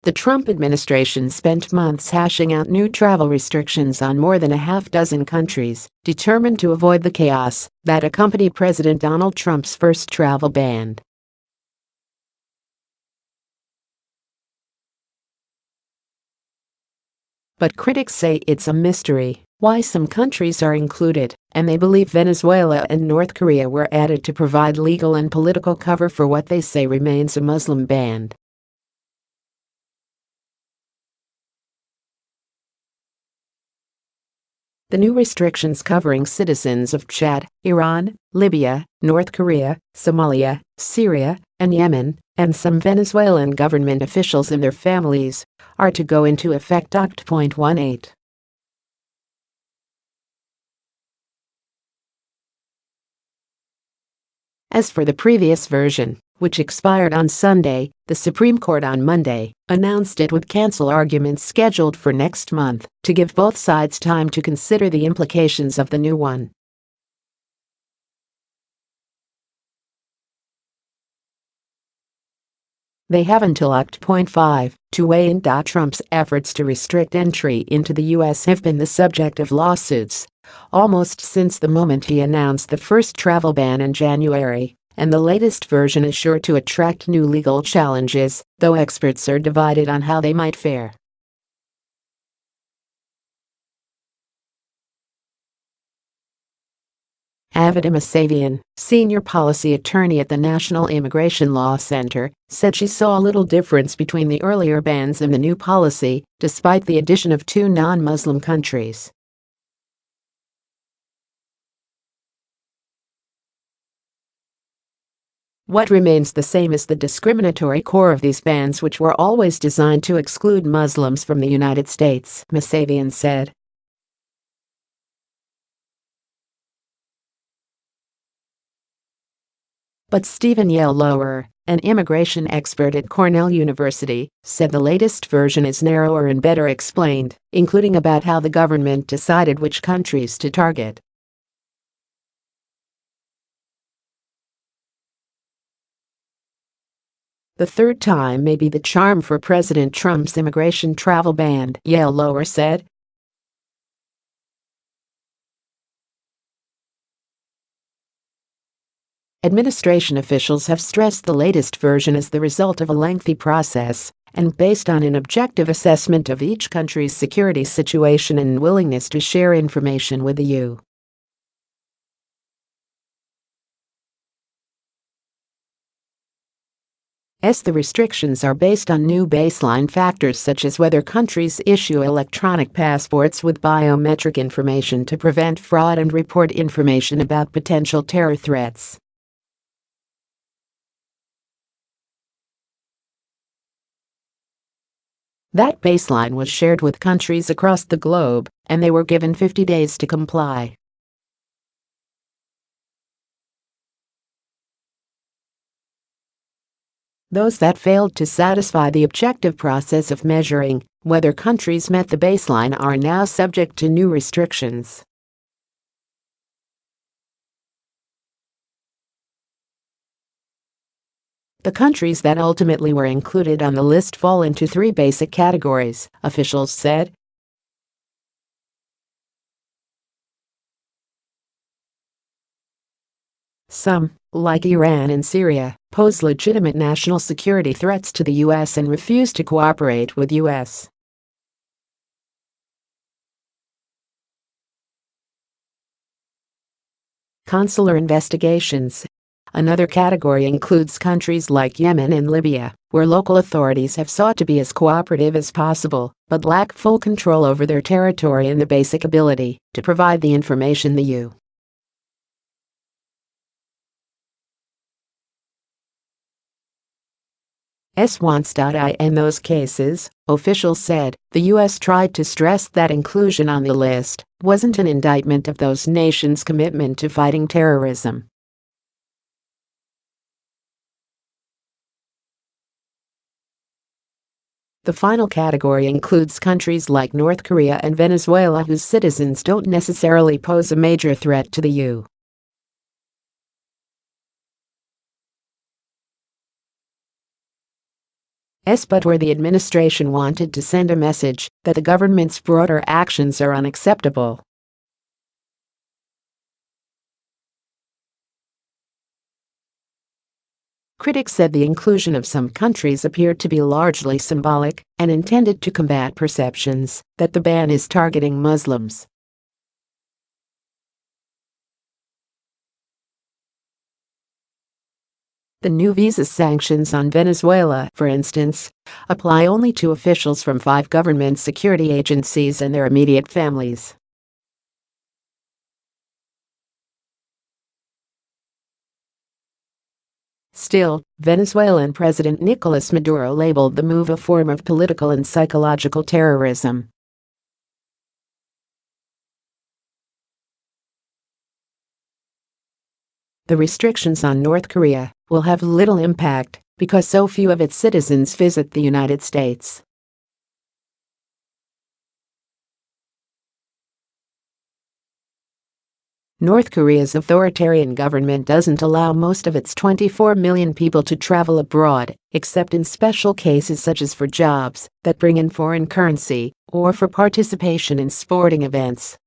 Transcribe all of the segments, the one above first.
The Trump administration spent months hashing out new travel restrictions on more than a half-dozen countries, determined to avoid the chaos that accompanied President Donald Trump's first travel ban. But critics say it's a mystery why some countries are included, and they believe Venezuela and North Korea were added to provide legal and political cover for what they say remains a Muslim ban. The new restrictions covering citizens of Chad, Iran, Libya, North Korea, Somalia, Syria, and Yemen, and some Venezuelan government officials and their families, are to go into effect Oct. 18. As for the previous version, which expired on Sunday, the Supreme Court on Monday announced it would cancel arguments scheduled for next month to give both sides time to consider the implications of the new one. They have until Oct. 5 to weigh in. Trump's efforts to restrict entry into the U.S. have been the subject of lawsuits almost since the moment he announced the first travel ban in January, and the latest version is sure to attract new legal challenges, though experts are divided on how they might fare. Avida Mousavian, senior policy attorney at the National Immigration Law Center, said she saw little difference between the earlier bans and the new policy, despite the addition of two non-Muslim countries. What remains the same is the discriminatory core of these bans, which were always designed to exclude Muslims from the United States, Mousavian said. But Stephen Yell-Lower, an immigration expert at Cornell University, said the latest version is narrower and better explained, including about how the government decided which countries to target. The third time may be the charm for President Trump's immigration travel ban, Yell-Lower said. Administration officials have stressed the latest version is the result of a lengthy process and based on an objective assessment of each country's security situation and willingness to share information with the EU. The restrictions are based on new baseline factors such as whether countries issue electronic passports with biometric information to prevent fraud and report information about potential terror threats. That baseline was shared with countries across the globe, and they were given 50 days to comply. Those that failed to satisfy the objective process of measuring whether countries met the baseline are now subject to new restrictions. The countries that ultimately were included on the list fall into three basic categories, officials said. Some, like Iran and Syria, pose legitimate national security threats to the U.S. and refuse to cooperate with U.S. consular investigations. Another category includes countries like Yemen and Libya, where local authorities have sought to be as cooperative as possible, but lack full control over their territory and the basic ability to provide the information the EU wants. In those cases, officials said, the U.S. tried to stress that inclusion on the list wasn't an indictment of those nations' commitment to fighting terrorism. The final category includes countries like North Korea and Venezuela whose citizens don't necessarily pose a major threat to the EU. But where the administration wanted to send a message that the government's broader actions are unacceptable. Critics said the inclusion of some countries appeared to be largely symbolic and intended to combat perceptions that the ban is targeting Muslims. The new visa sanctions on Venezuela, for instance, apply only to officials from 5 government security agencies and their immediate families. Still, Venezuelan President Nicolas Maduro labeled the move a form of political and psychological terrorism. The restrictions on North Korea will have little impact because so few of its citizens visit the United States. North Korea's authoritarian government doesn't allow most of its 24 million people to travel abroad, except in special cases such as for jobs that bring in foreign currency or for participation in sporting events.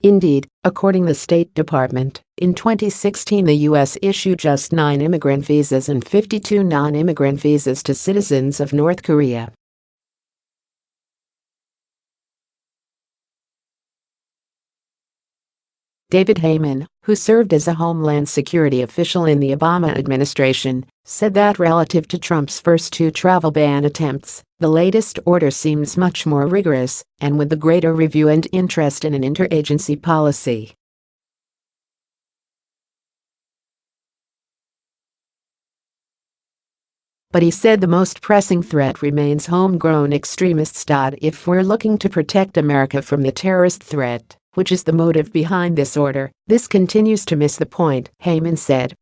Indeed, according to the State Department, in 2016 the U.S. issued just 9 immigrant visas and 52 non-immigrant visas to citizens of North Korea. David Heymann, who served as a Homeland Security official in the Obama administration, said that relative to Trump's first 2 travel ban attempts, the latest order seems much more rigorous and with a greater review and interest in an interagency policy. But he said the most pressing threat remains homegrown extremists. If we're looking to protect America from the terrorist threat, which is the motive behind this order, this continues to miss the point, Heymann said.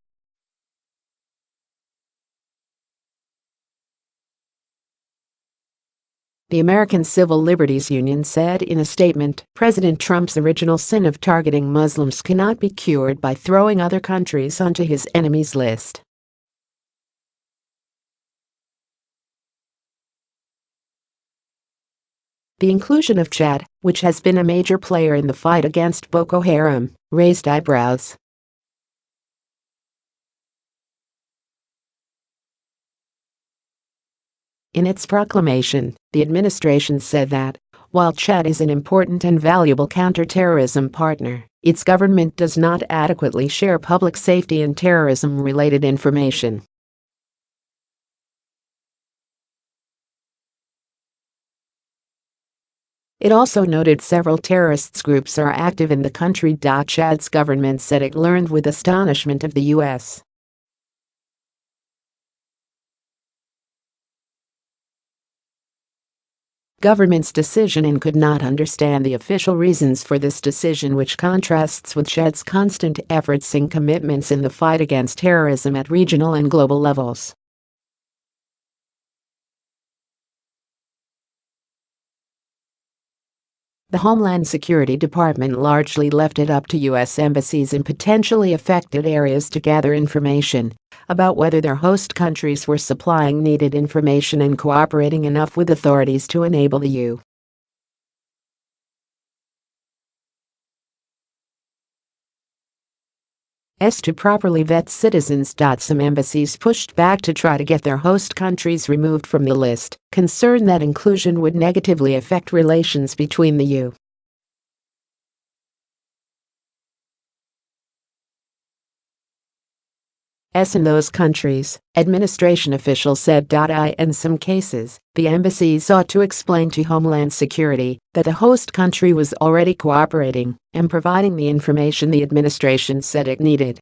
The American Civil Liberties Union said in a statement, President Trump's original sin of targeting Muslims cannot be cured by throwing other countries onto his enemies list. The inclusion of Chad, which has been a major player in the fight against Boko Haram, raised eyebrows. In its proclamation, the administration said that, while Chad is an important and valuable counterterrorism partner, its government does not adequately share public safety and terrorism-related information. It also noted several terrorist groups are active in the country. Chad's government said it learned with astonishment of the U.S. government's decision and could not understand the official reasons for this decision, which contrasts with Chad's constant efforts and commitments in the fight against terrorism at regional and global levels. The Homeland Security Department largely left it up to U.S. embassies in potentially affected areas to gather information about whether their host countries were supplying needed information and cooperating enough with authorities to enable the U.S. to properly vet citizens. Some embassies pushed back to try to get their host countries removed from the list, concerned that inclusion would negatively affect relations between the U.S. and those countries, administration officials said. In some cases, the embassies ought to explain to Homeland Security that the host country was already cooperating and providing the information the administration said it needed.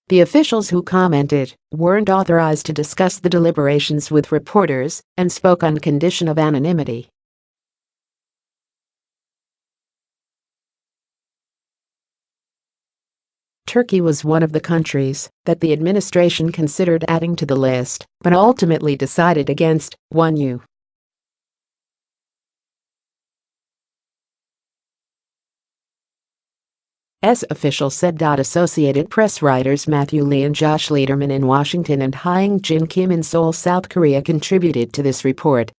The officials who commented weren't authorized to discuss the deliberations with reporters and spoke on condition of anonymity. Turkey was one of the countries that the administration considered adding to the list, but ultimately decided against. 1 U. officials said. Associated Press writers Matthew Lee and Josh Lederman in Washington and Hyung Jin Kim in Seoul, South Korea contributed to this report.